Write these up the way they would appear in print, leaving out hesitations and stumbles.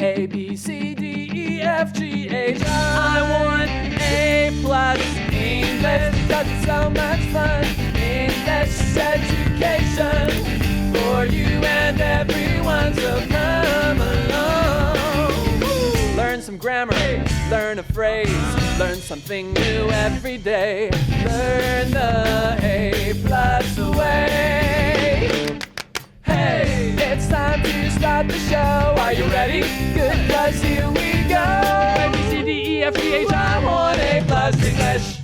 A, B, C, D, E, F, G, H, I want A+ English because it's so much fun. English education for you and everyone, so come along. Learn some grammar, learn a phrase, learn something new every day. Learn the A+ way. Hey, it's time to start the show. Are you ready? Good, 'cause here we go. A, B, C, D, E, F, G, H, I want A+ English.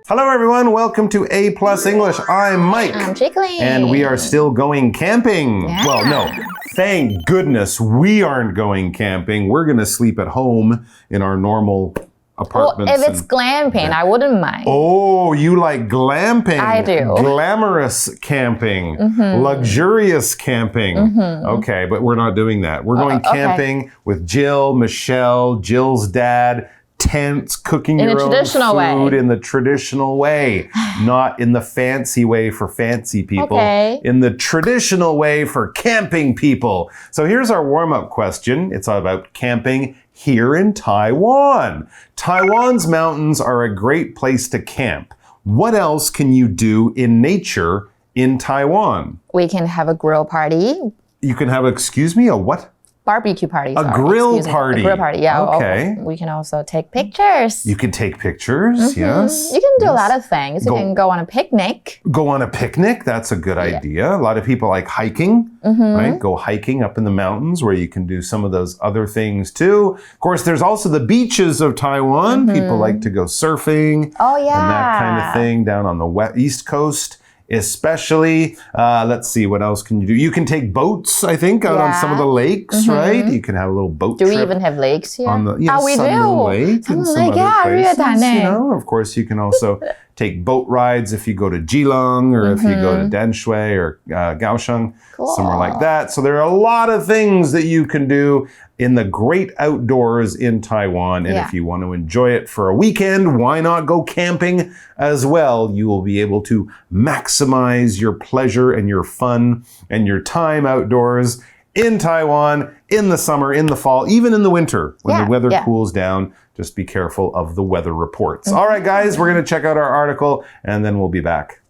Hello everyone, welcome to A+ English. I'm Mike. I'm Jiggly. And we are still going camping. Yeah. Well, no, thank goodness we aren't going camping. We're going to sleep at home in our normal apartments. Well, if it's glamping, I wouldn't mind. Oh, you like glamping. I do. Glamorous camping. Luxurious camping. Okay, but we're not doing that. We're going camping with Jill, Michelle, Jill's dad, tents, cooking in your a own traditional food way. in the traditional way, not in the fancy way for fancy people, in the traditional way for camping people. So here's our warm-up question. It's all about camping here in Taiwan. Taiwan's mountains are a great place to camp. What else can you do in nature in Taiwan? We can have a grill party. You can have, excuse me, a what? Barbecue party. A grill party. A grill party, yeah. Okay. We can also take pictures. You can take pictures, yes. You can do a lot of things. You can go on a picnic. Go on a picnic, that's a good idea. A lot of people like hiking, right? Go hiking up in the mountains where you can do some of those other things too. Of course, there's also the beaches of Taiwan. People like to go surfing. Oh, yeah. And that kind of thing down on the East Coast. Especially, let's see, what else can you do? You can take boats, I think, out on some of the lakes, right? You can have a little boat trip. Do we even have lakes here? On the, we Sunmoon do. Lake and some other places, you know? Of course, you can also take boat rides if you go to Geelong or if you go to Danshui or Kaohsiung, somewhere like that. So there are a lot of things that you can do in the great outdoors in Taiwan. And if you want to enjoy it for a weekend, why not go camping as well? You will be able to maximize your pleasure and your fun and your time outdoors in Taiwan, in the summer, in the fall, even in the winter when the weather cools down. Just be careful of the weather reports. All right, guys, we're going to check out our article and then we'll be back.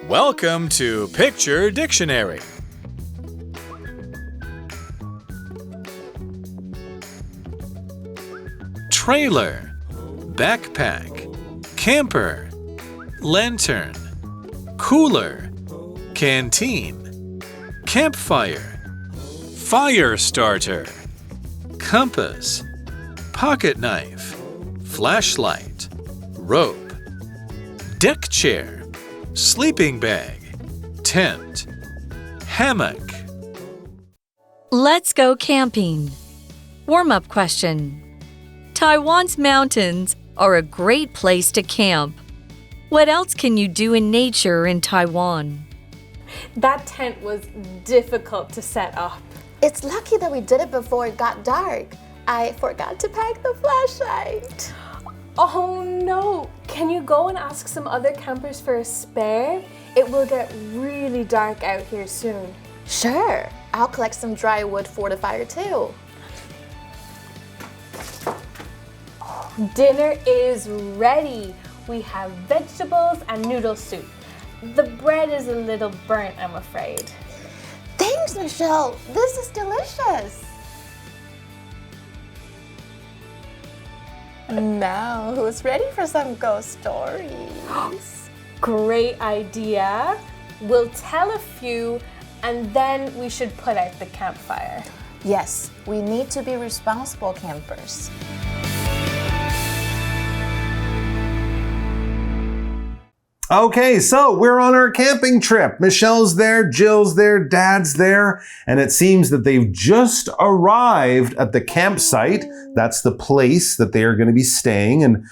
Welcome to Picture Dictionary. Trailer, backpack, camper, lantern, cooler, canteen, campfire, fire starter, compass, pocket knife, flashlight, rope, deck chair, sleeping bag, tent, hammock. Let's go camping. Warm-up question. Taiwan's mountains are a great place to camp. What else can you do in nature in Taiwan? That tent was difficult to set up. It's lucky that we did it before it got dark. I forgot to pack the flashlight. Oh no! Can you go and ask some other campers for a spare? It will get really dark out here soon. Sure. I'll collect some dry wood for the fire too. Dinner is ready. We have vegetables and noodle soup. The bread is a little burnt, I'm afraid. Thanks, Michelle. This is delicious. Now, who's ready for some ghost stories? Great idea. We'll tell a few and then we should put out the campfire. Yes, we need to be responsible campers. Okay, so we're on our camping trip. Michelle's there, Jill's there, Dad's there, and it seems that they've just arrived at the campsite. That's the place that they are going to be staying and,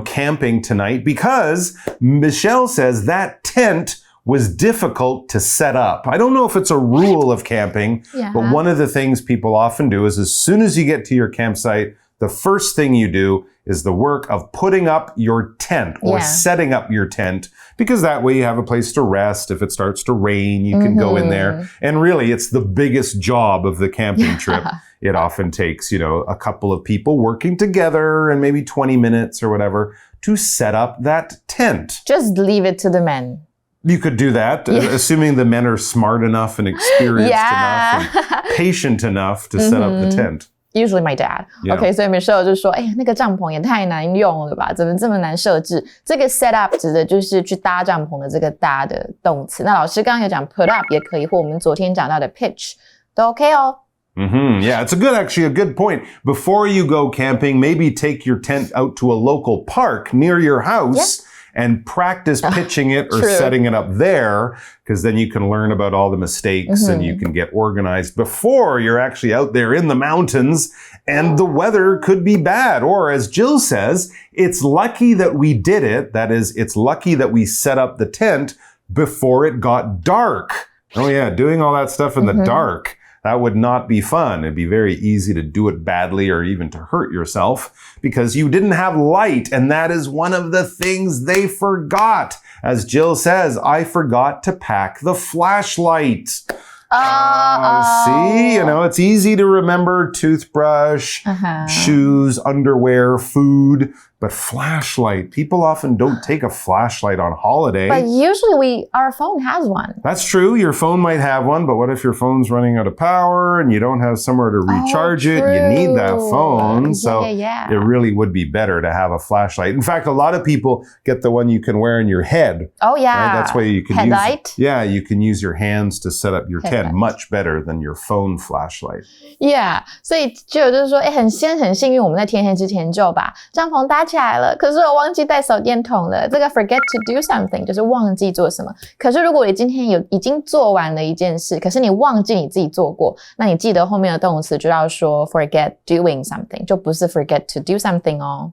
camping tonight because Michelle says that tent was difficult to set up. I don't know if it's a rule of camping, but one of the things people often do is as soon as you get to your campsite, the the first thing you do is the work of putting up your tent or setting up your tent, because that way you have a place to rest. If it starts to rain, you can go in there. And really, it's the biggest job of the camping trip. It often takes, a couple of people working together and maybe 20 minutes or whatever to set up that tent. Just leave it to the men. You could do that, assuming the men are smart enough and experienced enough and patient enough to set up the tent. Usually my dad. OK, 所以 Michelle 就说，那个帐篷也太难用了吧？怎么这么难设置？这个 set up 指的就是去搭帐篷的这个搭的动词。那老师刚刚有讲 put up 也可以，或我们昨天讲到的 pitch 都 OK 哦。Yeah, it's actually a good point. Before you go camping, maybe take your tent out to a local park near your house. And practice pitching it or setting it up there, because then you can learn about all the mistakes and you can get organized before you're actually out there in the mountains and the weather could be bad. Or as Jill says, it's lucky that we did it. That is, it's lucky that we set up the tent before it got dark. Oh yeah, doing all that stuff in the dark. That would not be fun. It'd be very easy to do it badly or even to hurt yourself because you didn't have light. And that is one of the things they forgot. As Jill says, I forgot to pack the flashlight. See, it's easy to remember toothbrush, shoes, underwear, food. But flashlight, people often don't take a flashlight on holiday. But usually our phone has one. That's true. Your phone might have one, but what if your phone's running out of power and you don't have somewhere to recharge it? You need that phone. So it really would be better to have a flashlight. In fact, a lot of people get the one you can wear in your head. Oh, yeah. Right? That's why you can Headlight? you can use your hands to set up your tent much better than your phone flashlight. Yeah. 所以就就是说，很幸运，我们在天黑之前就把帐篷搭起来了，可是我忘记带手电筒了。这个 forget to do something 就是忘记做什么。可是如果你今天已经做完了一件事，可是你忘记你自己做过，那你记得后面的动词就要说 forget doing something， 就不是 forget to do something 哦。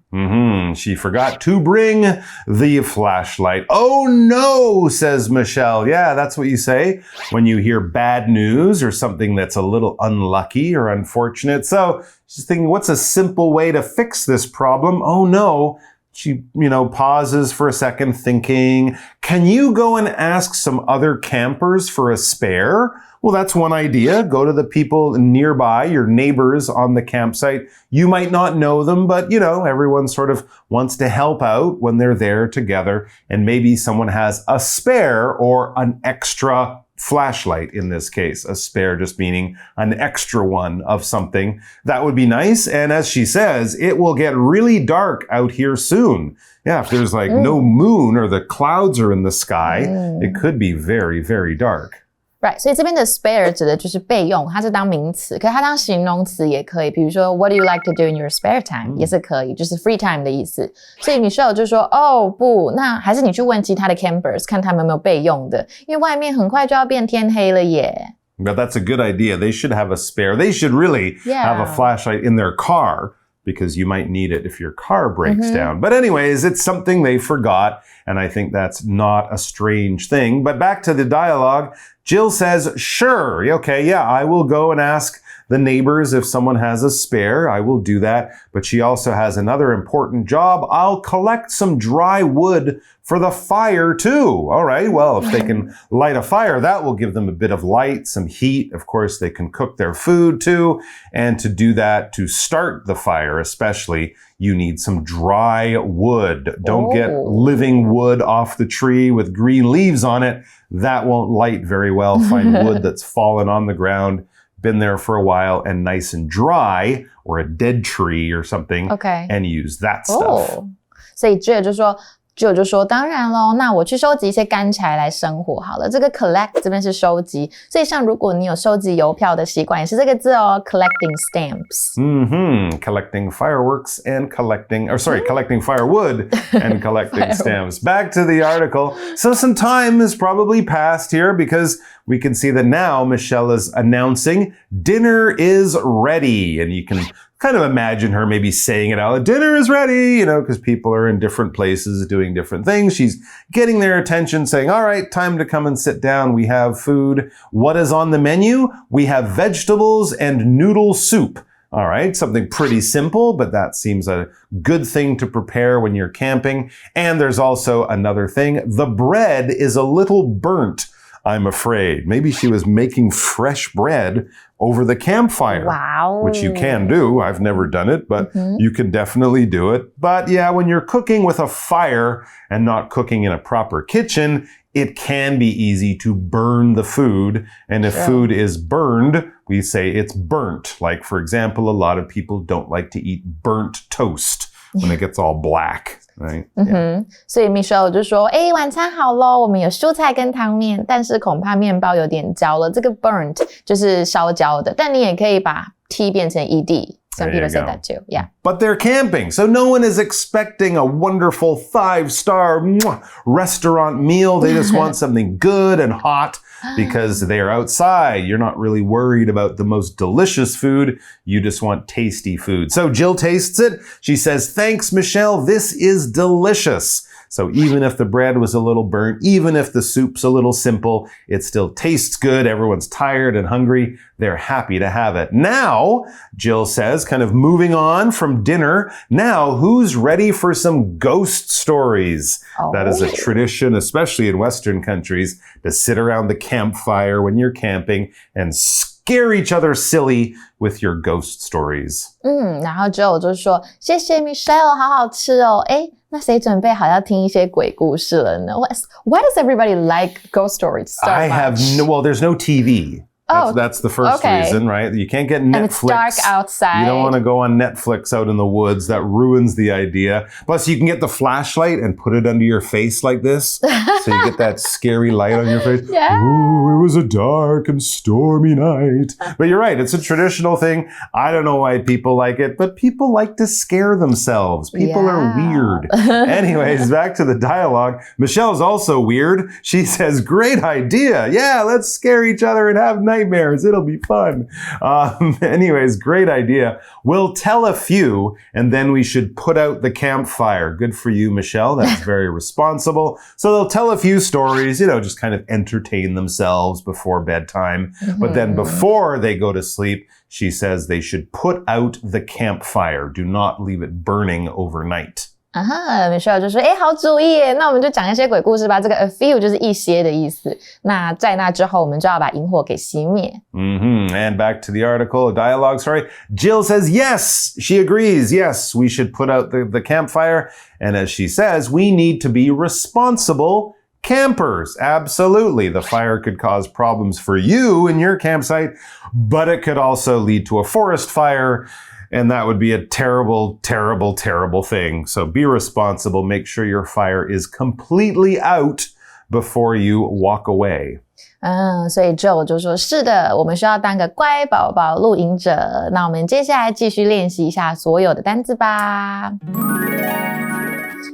She forgot to bring the flashlight. Oh no, says Michelle. Yeah, that's what you say when you hear bad news or something that's a little unlucky or unfortunate. So she's thinking, what's a simple way to fix this problem? Oh no. She, pauses for a second thinking, can you go and ask some other campers for a spare? Well, that's one idea. Go to the people nearby, your neighbors on the campsite. You might not know them, but, everyone sort of wants to help out when they're there together. And maybe someone has a spare or an extra flashlight in this case. A spare just meaning an extra one of something. That would be nice. And as she says, it will get really dark out here soon. Yeah, if there's no moon or the clouds are in the sky, it could be very, very dark. Right, 所以这边的 spare 指的就是备用，它是当名词，可是它当形容词也可以，比如说 What do you like to do in your spare time 也是可以，就是 free time 的意思。所以 Michelle 就说不，那还是你去问其他的 campers 看他们有没有备用的，因为外面很快就要变天黑了耶。But that's a good idea. They should have a spare. They should really have a flashlight in their car, because you might need it if your car breaks down. But anyways, it's something they forgot, and I think that's not a strange thing. But back to the dialogue, Jill says, sure, okay, yeah, I will go and ask the neighbors if someone has a spare. I will do that. But she also has another important job. I'll collect some dry wood for the fire too. All right, well, if they can light a fire, that will give them a bit of light, some heat. Of course, they can cook their food too. And to do that, to start the fire especially, you need some dry wood. Don't get living wood off the tree with green leaves on it. That won't light very well. Find wood that's fallen on the ground, been there for a while and nice and dry, or a dead tree or something, and use that stuff. 所以Jill就说当然咯，那我去收集一些干柴来生火好了。这个 collect 这边是收集，所以像如果你有收集邮票的习惯，也是这个字哦 collecting stamps. Collecting fireworks and collecting firewood and collecting stamps. Back to the article. So some time has probably passed here because we can see that now Michelle is announcing dinner is ready, and you can kind of imagine her maybe saying it out. Dinner is ready, because people are in different places doing different things. She's getting their attention, saying, all right, time to come and sit down. We have food. What is on the menu? We have vegetables and noodle soup. All right, something pretty simple, but that seems a good thing to prepare when you're camping. And there's also another thing. The bread is a little burnt, I'm afraid. Maybe she was making fresh bread over the campfire. Wow. Which you can do. I've never done it, but you can definitely do it. But yeah, when you're cooking with a fire and not cooking in a proper kitchen, it can be easy to burn the food. And if food is burned, we say it's burnt. Like, for example, a lot of people don't like to eat burnt toast when it gets all black. Right? 所以 Michelle 就说晚餐好咯，我们有蔬菜跟汤面，但是恐怕面包有点焦了。这个 burnt 就是烧焦的，但你也可以把 t 变成 ed. Some people say that too. Yeah. But they're camping, so no one is expecting a wonderful 5-star restaurant meal. They just want something good and hot because they are outside. You're not really worried about the most delicious food. You just want tasty food. So Jill tastes it. She says, "Thanks, Michelle. This is delicious." So even if the bread was a little burnt, even if the soup's a little simple, it still tastes good. Everyone's tired and hungry. They're happy to have it. Now, Jill says, kind of moving on from dinner, now who's ready for some ghost stories? That is a tradition, especially in Western countries, to sit around the campfire when you're camping and scare each other silly with your ghost stories. 然后 Jill 就说谢谢 Michelle 好好吃哦。那谁准备好要听一些鬼故事了呢？ Why does everybody like ghost stories so much? Well, there's no TV. That's the first reason, right? You can't get Netflix. And it's dark outside. You don't want to go on Netflix out in the woods. That ruins the idea. Plus, you can get the flashlight and put it under your face like this. So you get that scary light on your face. Yeah. Ooh, it was a dark and stormy night. But you're right. It's a traditional thing. I don't know why people like it, but people like to scare themselves. People are weird. Anyways, back to the dialogue. Michelle's also weird. She says, great idea. Yeah, let's scare each other and have nightmares. It'll be fun. Anyways, great idea. We'll tell a few and then we should put out the campfire. Good for you, Michelle. That's very responsible. So they'll tell a few stories, just kind of entertain themselves before bedtime. But then before they go to sleep, she says they should put out the campfire. Do not leave it burning overnight. Michelle 就说好主意耶，那我们就讲一些鬼故事吧。这个 a few 就是一些的意思。那在那之后我们就要把萤火给熄灭。And back to the article, dialogue, sorry. Jill says, yes, she agrees. Yes, we should put out the campfire. And as she says, we need to be responsible campers. Absolutely. The fire could cause problems for you in your campsite, but it could also lead to a forest fire. And that would be a terrible, terrible, terrible thing. So be responsible. Make sure your fire is completely out before you walk away. 所以 Joe 就说是的，我们需要当个乖宝宝露营者。那我们接下来继续练习一下所有的单字吧。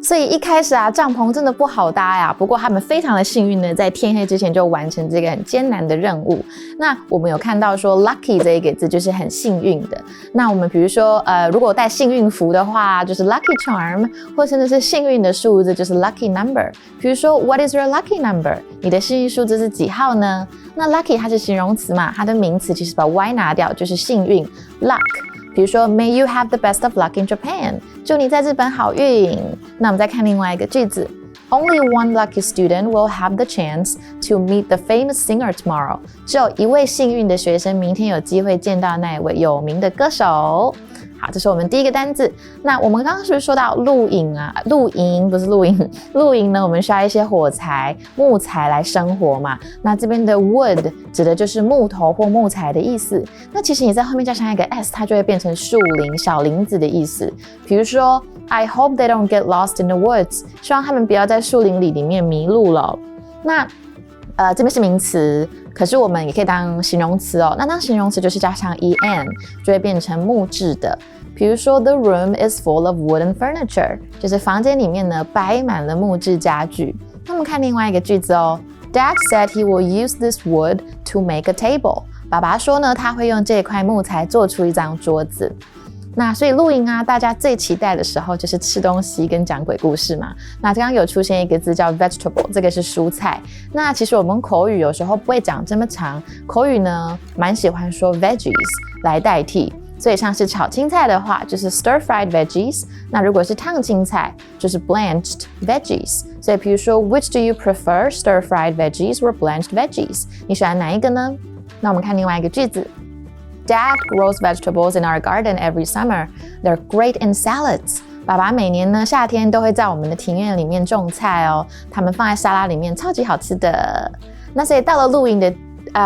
所以一开始帐篷真的不好搭呀，不过他们非常的幸运呢，在天黑之前就完成这个很艰难的任务。那我们有看到说 lucky 这一个字就是很幸运的。那我们比如说如果带幸运符的话，就是 lucky charm， 或甚至是幸运的数字就是 lucky number。比如说 what is your lucky number？ 你的幸运数字是几号呢？那 lucky 它是形容词嘛，它的名词其实把 y 拿掉就是幸运 luck。比如说 May you have the best of luck in Japan， 祝你在日本好运。那我们再看另外一个句子 Only one lucky student will have the chance to meet the famous singer tomorrow， 只有一位幸运的学生明天有机会见到那一位有名的歌手。好，这是我们第一个单字。那我们刚刚是不是说到露营露营不是露营，露营呢我们需要一些火柴木材来生活嘛。那这边的 wood 指的就是木头或木材的意思。那其实你在后面加上一个 s， 它就会变成树林小林子的意思。比如说 I hope they don't get lost in the woods， 希望他们不要在树林里面迷路了。那这边是名词，可是我们也可以当形容词哦。那当形容词就是加上 en， 就会变成木质的。比如说 The room is full of wooden furniture， 就是房间里面呢摆满了木质家具。那我们看另外一个句子哦 Dad said he will use this wood to make a table。 爸爸说呢他会用这块木材做出一张桌子。那所以露营大家最期待的时候就是吃东西跟讲鬼故事嘛。那刚刚有出现一个字叫 vegetable， 这个是蔬菜。那其实我们口语有时候不会讲这么长，口语呢蛮喜欢说 veggies 来代替。所以像是炒青菜的话，就是 stir-fried veggies。那如果是烫青菜，就是 blanched veggies。所以比如说 ，Which do you prefer, stir-fried veggies or blanched veggies？ 你喜欢哪一个呢？那我们看另外一个句子。Dad grows vegetables in our garden every summer. They're great in salads. 爸爸每年呢夏天都会在我们的庭院里面种菜哦，他们放在沙拉里面，超级好吃的。那所以到了露营的。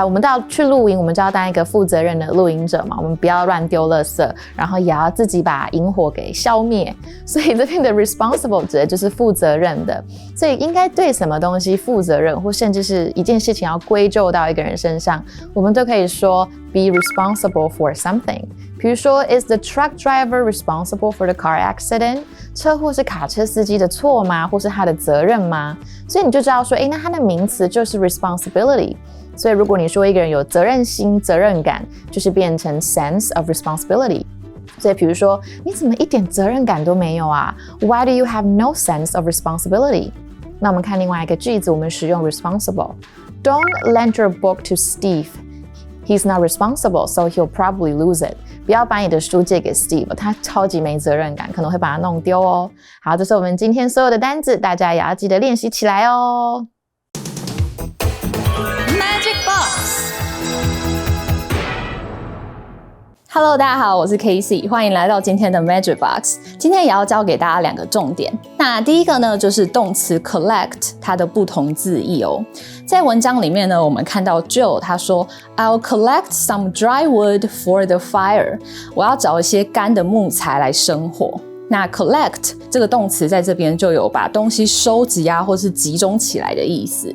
我们到去露营，我们就要当一个负责任的露营者嘛，我们不要乱丢垃圾，然后也要自己把营火给消灭。所以这边的 responsible 指的就是负责任的，所以应该对什么东西负责任，或甚至是一件事情要归咎到一个人身上，我们都可以说 be responsible for something。比如说 Is the truck driver responsible for the car accident？ 车祸是卡车司机的错吗？或是他的责任吗？所以你就知道说，那他的名词就是 responsibility。所以如果你说一个人有责任心、责任感，就是变成 sense of responsibility。所以比如说，你怎么一点责任感都没有啊？ Why do you have no sense of responsibility？ 那我们看另外一个句子，我们使用 responsible。Don't lend your book to Steve. He's not responsible, so he'll probably lose it. 不要把你的书借给 Steve， 他超级没责任感，可能会把它弄丢哦。好，这是我们今天所有的单字，大家也要记得练习起来哦。Hello， 大家好，我是 Casey， 欢迎来到今天的 Magic Box。今天也要教给大家两个重点。那第一个呢，就是动词 collect 它的不同字义哦。在文章里面呢，我们看到 Joe 他说 I'll collect some dry wood for the fire。我要找一些干的木材来生火。那 collect 这个动词在这边就有把东西收集啊，或是集中起来的意思。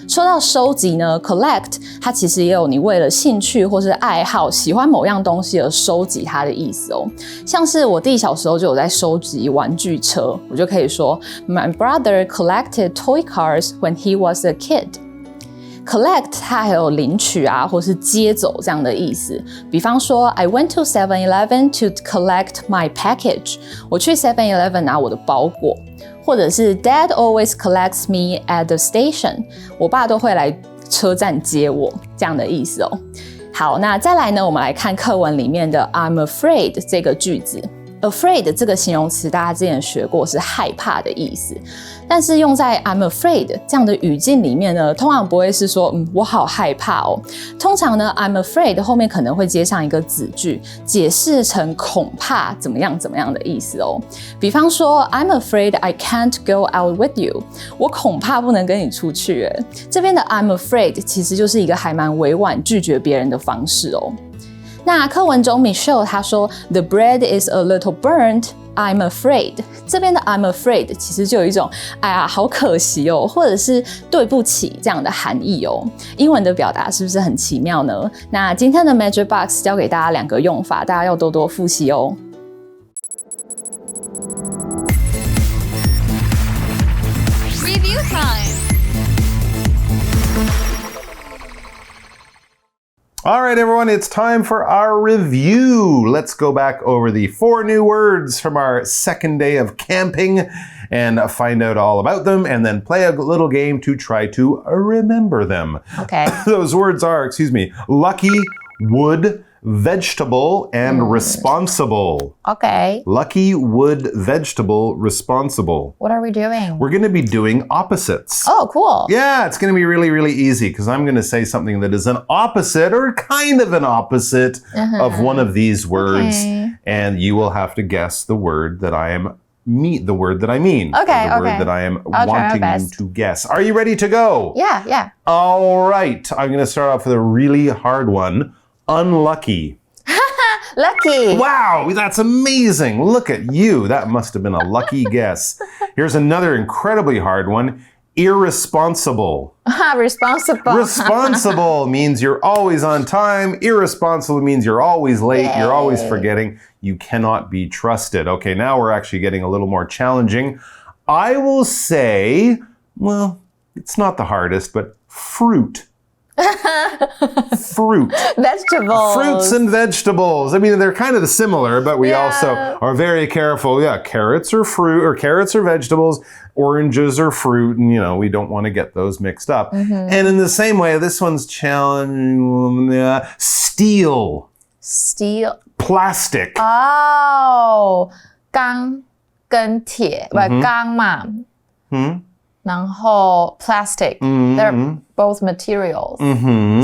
说到收集呢 collect 它其实也有你为了兴趣或是爱好喜欢某样东西而收集它的意思哦。像是我弟小时候就有在收集玩具车，我就可以说 My brother collected toy cars when he was a kid。 collect 它还有领取啊或是接走这样的意思，比方说 I went to 7-Eleven to collect my package。 我去 7-Eleven 拿我的包裹。或者是 Dad always collects me at the station， 我爸都会来车站接我，这样的意思哦。好，那再来呢，我们来看课文里面的 I'm afraid 这个句子。afraid 这个形容词大家之前学过，是害怕的意思，但是用在 I'm afraid 这样的语境里面呢，通常不会是说我好害怕哦。通常呢 I'm afraid 后面可能会接上一个子句，解释成恐怕怎么样怎么样的意思哦。比方说 I'm afraid I can't go out with you， 我恐怕不能跟你出去耶。这边的 I'm afraid 其实就是一个还蛮委婉拒绝别人的方式哦。那课文中 Michelle 她说 The bread is a little burnt, I'm afraid。 这边的 I'm afraid 其实就有一种哎呀好可惜哦，或者是对不起这样的含义哦。英文的表达是不是很奇妙呢？那今天的 Magic Box 教给大家两个用法，大家要多多复习哦。Review time. All right, everyone, it's time for our review. Let's go back over the 4 new words from our second day of camping and find out all about them and then play a little game to try to remember them. Okay. Those words are, lucky, wood, vegetable, and responsible. Okay. Lucky, wood, vegetable, responsible. What are we doing? We're going to be doing opposites. Oh, cool. Yeah, it's going to be really, really easy because I'm going to say something that is an opposite or kind of an opposite of one of these words. Okay. And you will have to guess the word that I am the word that I mean. Okay, the word okay. that I am I'll try my wanting you best. to guess. Are you ready to go? Yeah. All right. I'm going to start off with a really hard one. Unlucky. Lucky. Wow, that's amazing. Look at you. That must have been a lucky guess. Here's another incredibly hard one. Irresponsible. Responsible. Responsible means you're always on time. Irresponsible means you're always late. You're always forgetting. You cannot be trusted. Okay, now we're actually getting a little more challenging. I will say, well, it's not the hardest, but fruit. Fruit. Vegetables. Fruits and vegetables. I mean, they're kind of similar, but we also are very careful. Yeah, carrots are fruit, or carrots are vegetables. Oranges are fruit, and, we don't want to get those mixed up. And in the same way, this one's challenging. Steel. Steel Plastic. 哦，钢跟铁，不，钢嘛。然后 plastic, they're both materials.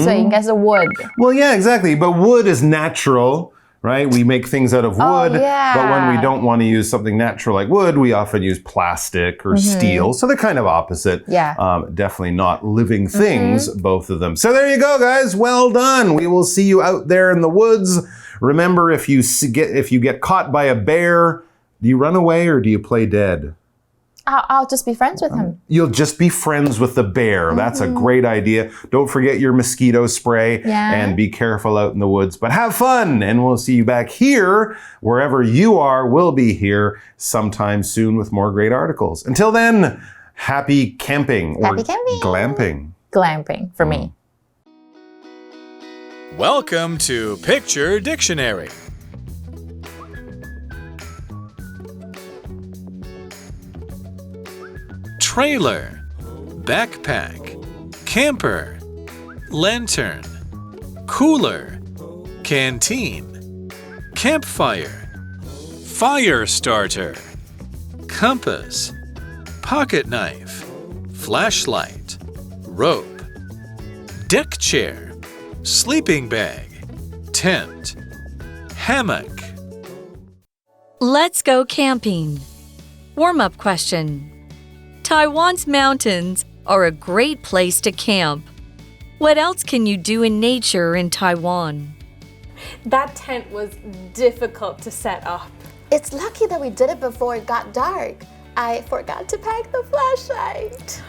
所以应该是 wood. Well, yeah, exactly. But wood is natural, right? We make things out of wood. yeah. But when we don't want to use something natural like wood, we often use plastic or steel. So they're kind of opposite. Yeah. Definitely not living things, both of them. So there you go, guys. Well done. We will see you out there in the woods. Remember, if you get caught by a bear, do you run away or do you play dead? I'll just be friends with him. You'll just be friends with the bear. That's a great idea. Don't forget your mosquito spray and be careful out in the woods. But have fun, and we'll see you back here. Wherever you are, we'll be here sometime soon with more great articles. Until then, happy camping or Happy camping. glamping. Glamping for me. Welcome to Picture Dictionary. Trailer, backpack, camper, lantern, cooler, canteen, campfire, fire starter, compass, pocket knife, flashlight, rope, deck chair, sleeping bag, tent, hammock. Let's go camping. Warm-up question. Taiwan's mountains are a great place to camp. What else can you do in nature in Taiwan? That tent was difficult to set up. It's lucky that we did it before it got dark. I forgot to pack the flashlight.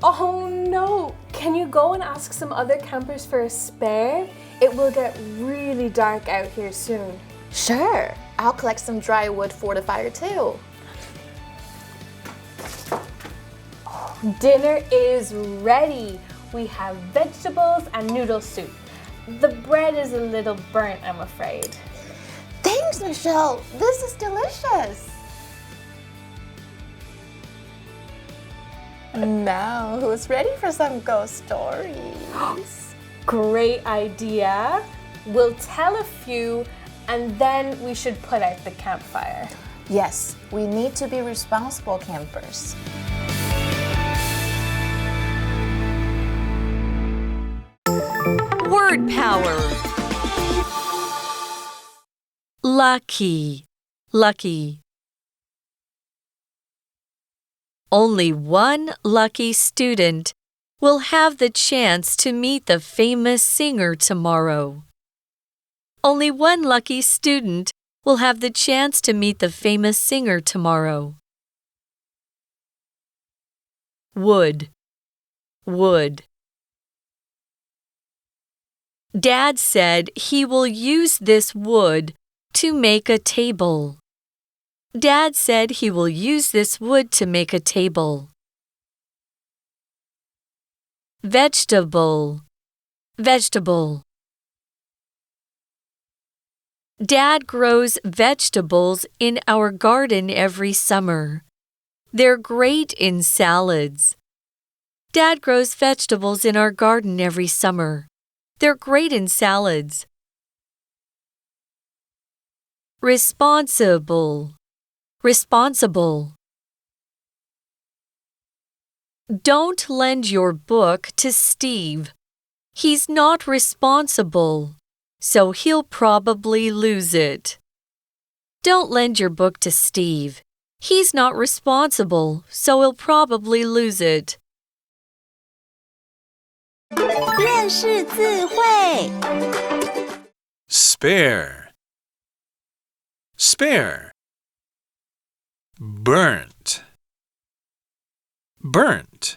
Oh no! Can you go and ask some other campers for a spare? It will get really dark out here soon. Sure, I'll collect some dry wood for the fire too. Dinner is ready. We have vegetables and noodle soup. The bread is a little burnt, I'm afraid. Thanks, Michelle. This is delicious. Now, who's ready for some ghost stories? Great idea. We'll tell a few and then we should put out the campfire. Yes, we need to be responsible campers. Word power. Lucky, lucky. Only one lucky student will have the chance to meet the famous singer tomorrow. Only one lucky student will have the chance to meet the famous singer tomorrow. Wood, wood. Dad said he will use this wood to make a table. Dad said he will use this wood to make a table. Vegetable, vegetable. Dad grows vegetables in our garden every summer. They're great in salads. Dad grows vegetables in our garden every summer. They're great in salads. Responsible, responsible. Don't lend your book to Steve. He's not responsible, so he'll probably lose it. Don't lend your book to Steve. He's not responsible, so he'll probably lose it. 认识字汇 Spare, spare. Burnt, burnt.